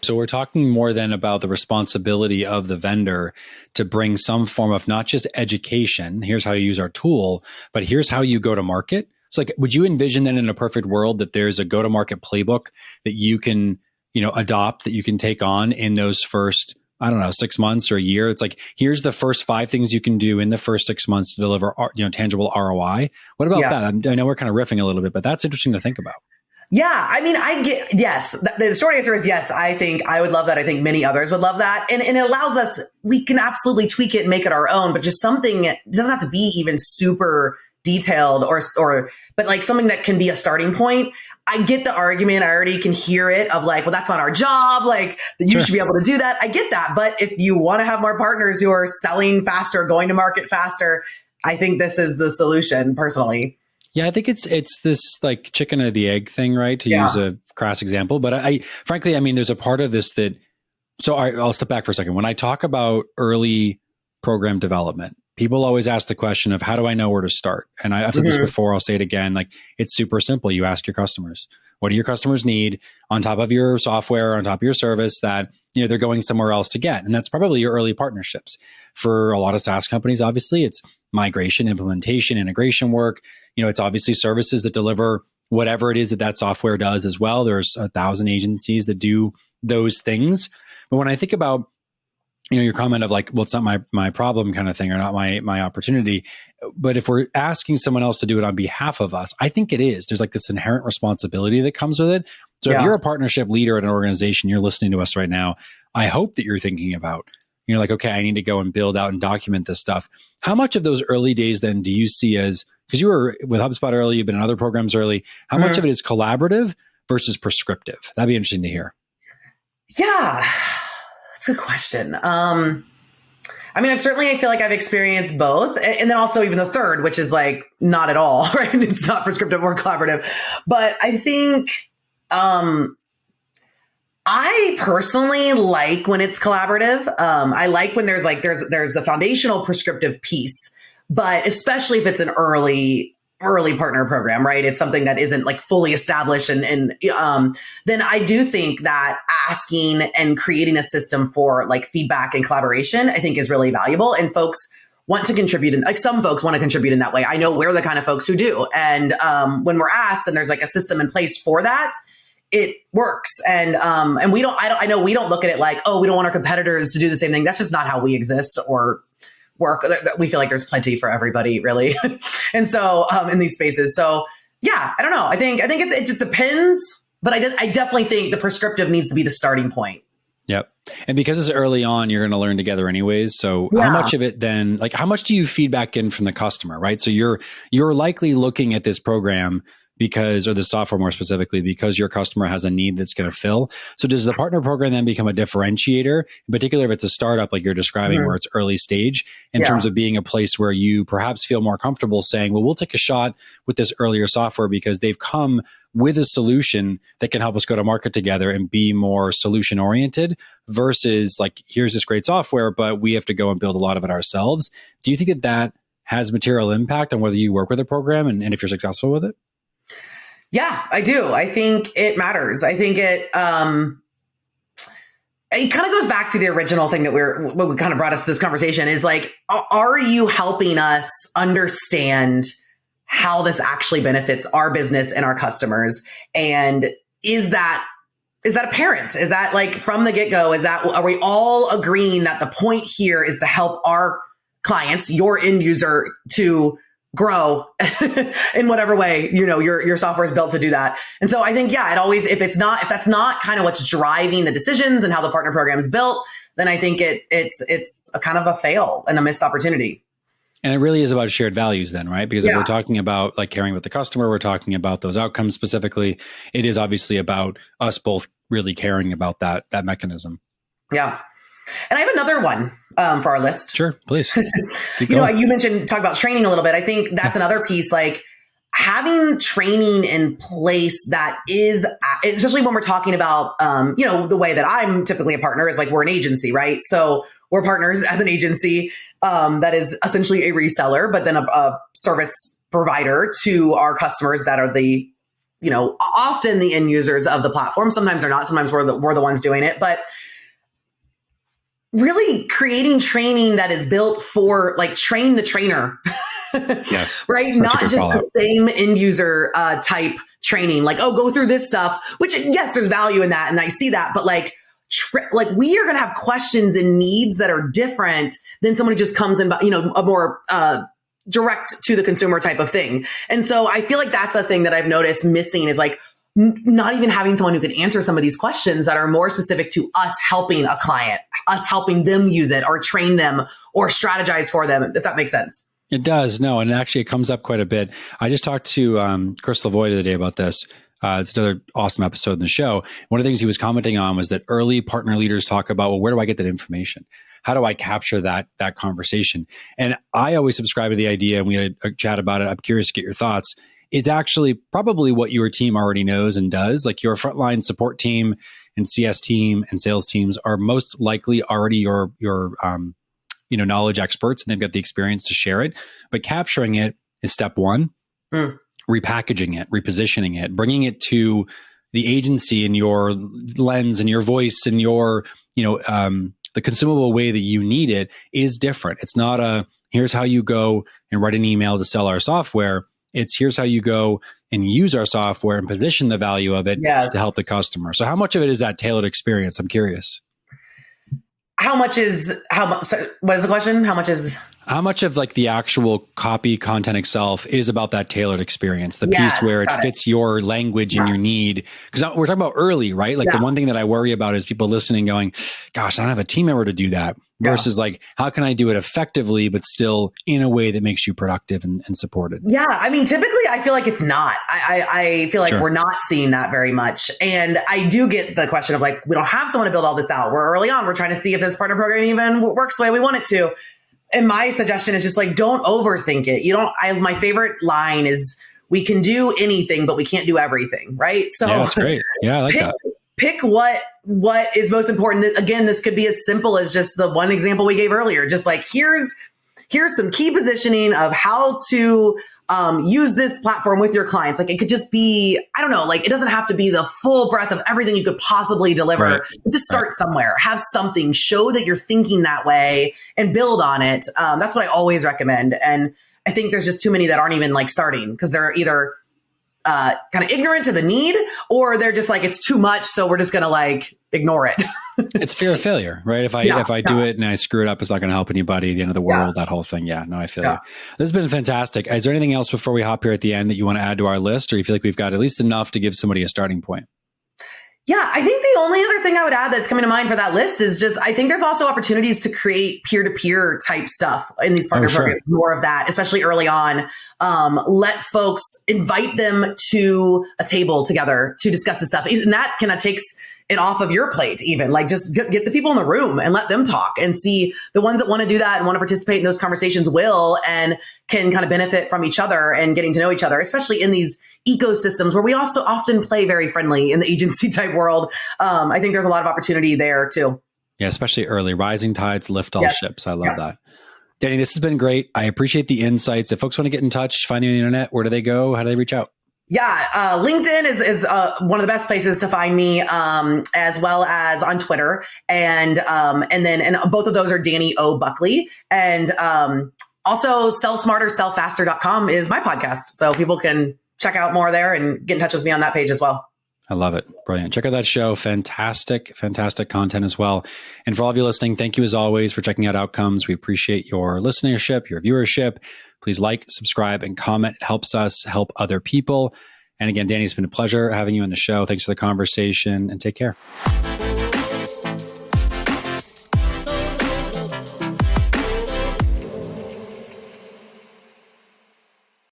So we're talking more than about the responsibility of the vendor to bring some form of not just education, here's how you use our tool, but here's how you go to market. So like, would you envision that in a perfect world that there's a go to market playbook that you can, adopt, that you can take on in those first, I don't know, 6 months or a year? It's like, here's the first 5 things you can do in the first 6 months to deliver, tangible ROI. What about that? I know we're kind of riffing a little bit, but that's interesting to think about. Yeah. I mean, yes. The short answer is yes. I think I would love that. I think many others would love that. And it allows us, we can absolutely tweak it and make it our own, but just something, it doesn't have to be even super detailed but like something that can be a starting point. I get the argument. I already can hear it of like, well, that's not our job. Like you should be able to do that. I get that. But if you want to have more partners who are selling faster, going to market faster, I think this is the solution personally. Yeah, I think it's this like chicken or the egg thing, right? To use a crass example. But I frankly, there's a part of this that, so I'll step back for a second. When I talk about early program development, people always ask the question of how do I know where to start? And I've said this before, I'll say it again. Like it's super simple. You ask your customers, what do your customers need on top of your software, on top of your service that, they're going somewhere else to get. And that's probably your early partnerships. For a lot of SaaS companies, obviously it's migration, implementation, integration work. It's obviously services that deliver whatever it is that software does as well. There's 1,000 agencies that do those things. But when I think about, your comment of like, well, it's not my problem kind of thing, or not my opportunity. But if we're asking someone else to do it on behalf of us, I think it is. There's like this inherent responsibility that comes with it. So if you're a partnership leader at an organization, you're listening to us right now, I hope that you're thinking about, like, okay, I need to go and build out and document this stuff. How much of those early days then do you see as, because you were with HubSpot early, you've been in other programs early, how much of it is collaborative versus prescriptive? That'd be interesting to hear. Yeah, that's a good question. I feel like I've experienced both. And then also even the third, which is like not at all, right? It's not prescriptive or collaborative. But I think I personally like when it's collaborative. I like when there's the foundational prescriptive piece, but especially if it's an early partner program, right? It's something that isn't like fully established. And then I do think that asking and creating a system for like feedback and collaboration, I think is really valuable. And folks want to contribute, some folks want to contribute in that way. I know we're the kind of folks who do. And when we're asked and there's like a system in place for that, it works. And I know we don't look at it like, oh, we don't want our competitors to do the same thing. That's just not how we exist or work. We feel like there's plenty for everybody, really. And so in these spaces. So yeah, I don't know. I think it just depends, but I definitely think the prescriptive needs to be the starting point. Yep. And because it's early on, you're going to learn together anyways. So how much of it then, like how much do you feedback in from the customer, right? So you're likely looking at this program or the software more specifically, because your customer has a need that's going to fill. So does the partner program then become a differentiator, in particular if it's a startup like you're describing where it's early stage, in terms of being a place where you perhaps feel more comfortable saying, well, we'll take a shot with this earlier software because they've come with a solution that can help us go to market together and be more solution oriented versus like, here's this great software, but we have to go and build a lot of it ourselves. Do you think that has material impact on whether you work with a program and if you're successful with it? Yeah, I do. I think it matters. I think it kind of goes back to the original thing that what kind of brought us to this conversation is like, are you helping us understand how this actually benefits our business and our customers? And is that apparent? Is that like from the get-go, are we all agreeing that the point here is to help our clients, your end user, to grow in whatever way, your software is built to do that. And so I think, if that's not kind of what's driving the decisions and how the partner program is built, then I think it's a kind of a fail and a missed opportunity. And it really is about shared values then, right? Because if we're talking about like caring with the customer, we're talking about those outcomes specifically. It is obviously about us both really caring about that mechanism. Yeah. And I have another one for our list. Sure, please. You mentioned talk about training a little bit. I think that's another piece, like having training in place that is, especially when we're talking about, the way that I'm typically a partner is like we're an agency, right? So we're partners as an agency that is essentially a reseller, but then a service provider to our customers that are the often the end users of the platform. Sometimes they're not. Sometimes we're the ones doing it. But really creating training that is built for like train the trainer. Yes. Right. Not just the same end user type training, like, oh, go through this stuff, which yes, there's value in that. And I see that. But like we are going to have questions and needs that are different than someone who just comes in, a more direct to the consumer type of thing. And so I feel like that's a thing that I've noticed missing is like not even having someone who can answer some of these questions that are more specific to us helping a client, us helping them use it or train them or strategize for them, if that makes sense. It does. No, and actually it comes up quite a bit. I just talked to Chris Lavoie the other day about this. It's another awesome episode in the show. One of the things he was commenting on was that early partner leaders talk about, well, where do I get that information? How do I capture that conversation? And I always subscribe to the idea, and we had a chat about it. I'm curious to get your thoughts. It's actually probably what your team already knows and does. Like your frontline support team and CS team and sales teams are most likely already your knowledge experts, and they've got the experience to share it. But capturing it is step one. Repackaging it, repositioning it, bringing it to the agency in your lens and your voice and your, the consumable way that you need it is different. It's not here's how you go and write an email to sell our software. It's here's how you go and use our software and position the value of it to help the customer. So how much of it is that tailored experience? I'm curious. What is the question? How much of like the actual copy content itself is about that tailored experience, the piece where it fits your language and your need? Because we're talking about early, right? Like the one thing that I worry about is people listening going, gosh, I don't have a team member to do that. Versus like, how can I do it effectively, but still in a way that makes you productive and supported? Yeah. I mean, typically I feel like it's not. I feel like we're not seeing that very much. And I do get the question of like, we don't have someone to build all this out. We're early on. We're trying to see if this partner program even works the way we want it to. And my suggestion is just like, don't overthink it. My favorite line is, we can do anything, but we can't do everything. Right. So yeah, that's great. Yeah. I like that. Pick what is most important. Again, this could be as simple as just the one example we gave earlier. Just like, here's some key positioning of how to use this platform with your clients. Like it could just be, I don't know, like it doesn't have to be the full breadth of everything you could possibly deliver. Right. Just start somewhere, have something, show that you're thinking that way and build on it. That's what I always recommend. And I think there's just too many that aren't even like starting because they're either kind of ignorant to the need, or they're just like, it's too much, so we're just going to like ignore it. It's fear of failure, right? If I do it and I screw it up, it's not going to help anybody at the end of the world, that whole thing. Yeah, no, I feel you. This has been fantastic. Is there anything else before we hop here at the end that you want to add to our list, or you feel like we've got at least enough to give somebody a starting point? Yeah, I think the only other thing I would add that's coming to mind for that list is just, I think there's also opportunities to create peer-to-peer type stuff in these partner programs, more of that, especially early on. Let folks, invite them to a table together to discuss this stuff. And that kind of takes it off of your plate even. Like just get the people in the room and let them talk and see the ones that want to do that and want to participate in those conversations will and can kind of benefit from each other and getting to know each other, especially in these ecosystems where we also often play very friendly in the agency type world. I think there's a lot of opportunity there too. Yeah, especially early. Rising tides lift all ships. I love that. Dani, this has been great. I appreciate the insights. If folks want to get in touch, find you on the internet, where do they go? How do they reach out? Yeah, LinkedIn is one of the best places to find me, as well as on Twitter, and both of those are Dani O. Buckley, and also sellsmarter.sellfaster.com is my podcast, so people can check out more there and get in touch with me on that page as well. I love it. Brilliant. Check out that show. Fantastic content as well. And for all of you listening, thank you as always for checking out Outcomes. We appreciate your listenership, your viewership. Please like, subscribe, and comment. It helps us help other people. And again, Dani, it's been a pleasure having you on the show. Thanks for the conversation and take care.